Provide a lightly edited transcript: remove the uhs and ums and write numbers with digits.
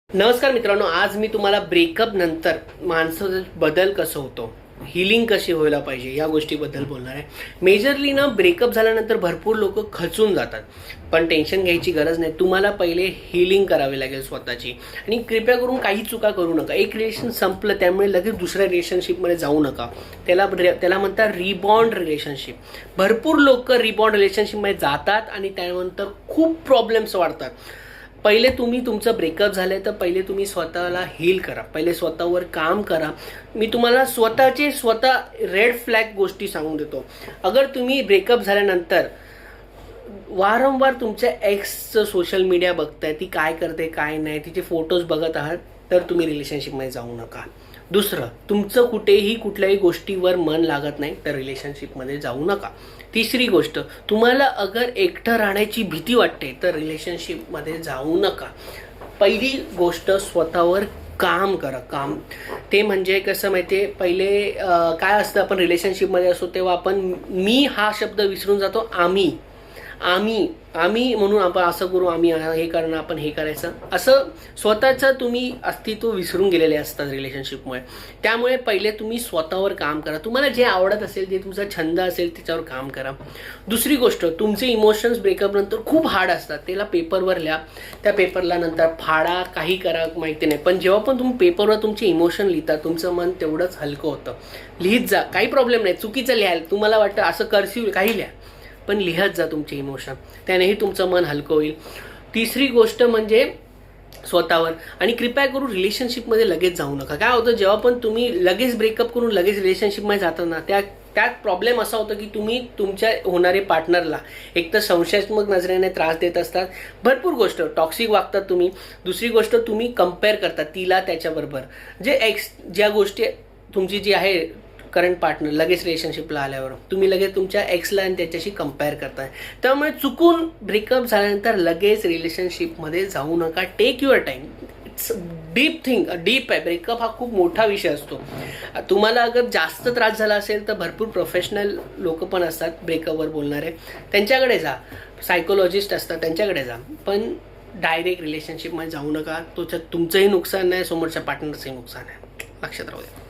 नमस्कार मित्रांनो, आज मी तुम्हाला ब्रेकअप नंतर माणसाचा बदल कसं होतो, हिलिंग कशी व्हायला पाहिजे या गोष्टीबद्दल बोलणार आहे. मेजरली ना ब्रेकअप झाल्यानंतर भरपूर लोक खचून जातात, पण टेन्शन घ्यायची गरज नाही. तुम्हाला पहिले हिलिंग करावी लागेल स्वतःची. आणि कृपया करून काही चुका करू नका. एक रिलेशन संपलं त्यामुळे लगेच दुसऱ्या रिलेशनशिपमध्ये जाऊ नका. त्याला म्हणतात रिबॉन्ड रिलेशनशिप. भरपूर लोक रिबॉन्ड रिलेशनशिपमध्ये जातात आणि त्यानंतर खूप प्रॉब्लेम्स वाढतात. पहिले तुम्ही तुमचं ब्रेकअप झालं तर पहिले तुम्ही स्वतःला हील करा, पहिले स्वतःवर काम करा. मी तुम्हाला स्वतः रेड फ्लॅग गोष्टी सांगून देतो. अगर तुम्ही ब्रेकअप झाल्यानंतर वारंवार तुमच्या एक्सचं सोशल मीडिया बघताय, ती काय करते काय नाही, तिचे फोटोज बघत आहात, तर तुम्ही रिलेशनशिपमध्ये जाऊ नका. दुसरं, तुमचं कुठल्याही गोष्टीवर मन लागत नाही तर रिलेशनशिपमध्ये जाऊ नका. तिसरी गोष्ट, तुम्हाला अगर एकटं राहण्याची भीती वाटते तर रिलेशनशिपमध्ये जाऊ नका. पहिली गोष्ट, स्वतःवर काम करा. काम ते म्हणजे कसं माहिती आहे, पहिले काय असतं, आपण रिलेशनशिपमध्ये असतो तेव्हा आपण मी हा शब्द विसरून जातो. आम्ही म्हणून आपण असं करू, आम्ही हे करणं, आपण हे करायचं, असं स्वतःचं तुम्ही अस्तित्व विसरून गेलेले असतात रिलेशनशिपमुळे. त्यामुळे पहिले तुम्ही स्वतःवर काम करा. तुम्हाला जे आवडत असेल, जे तुमचा छंद असेल, त्याच्यावर काम करा. दुसरी गोष्ट, तुमचे इमोशन्स ब्रेकअप नंतर खूप हार्ड असतात, त्याला पेपरवर लिहा. त्या पेपरला नंतर फाडा, काही करा, माहिती नाही, पण जेव्हा पण तुम्ही पेपरवर तुमचे इमोशन लिहिता, तुमचं मन तेवढंच हलकं होतं. लिहित जा, काही प्रॉब्लेम नाही. चुकीचं लिहायला तुम्हाला वाटतं असं कर्सिव्ह, काही लिहा, पण लिहत जा तुमचे इमोशन, त्यानेही तुमचं मन हलकं होईल. तिसरी गोष्ट म्हणजे स्वतःवर. आणि कृपया करून रिलेशनशिपमध्ये लगेच जाऊ नका. काय होतं, जेव्हा पण तुम्ही लगेच ब्रेकअप करून लगेच रिलेशनशिपमध्ये जाता ना, त्यात प्रॉब्लेम असा होतो की तुम्ही तुमच्या होणारे पार्टनरला एक तर संशयात्मक नजरेने त्रास देत असतात, भरपूर गोष्ट टॉक्सिक वागतात तुम्ही. दुसरी गोष्ट, तुम्ही कम्पेअर करतात तिला त्याच्याबरोबर, ज्या गोष्टी तुमची जी आहे करंट पार्टनर, लगेच रिलेशनशिपला आल्यावर तुम्ही लगेच तुमच्या एक्सला आणि त्याच्याशी कम्पेअर करताय. त्यामुळे चुकून ब्रेकअप झाल्यानंतर लगेच रिलेशनशिपमध्ये जाऊ नका. Take your time. It's deep आहे. ब्रेकअप हा खूप मोठा विषय असतो. तुम्हाला अगर जास्त त्रास झाला असेल तर भरपूर प्रोफेशनल लोक पण असतात ब्रेकअपवर बोलणारे, त्यांच्याकडे जा. सायकोलॉजिस्ट असतात, त्यांच्याकडे जा. पण डायरेक्ट रिलेशनशिपमध्ये जाऊ नका. तुमचंही नुकसान नाही, समोरच्या पार्टनरचंही नुकसान आहे. लक्षात राहू द्या.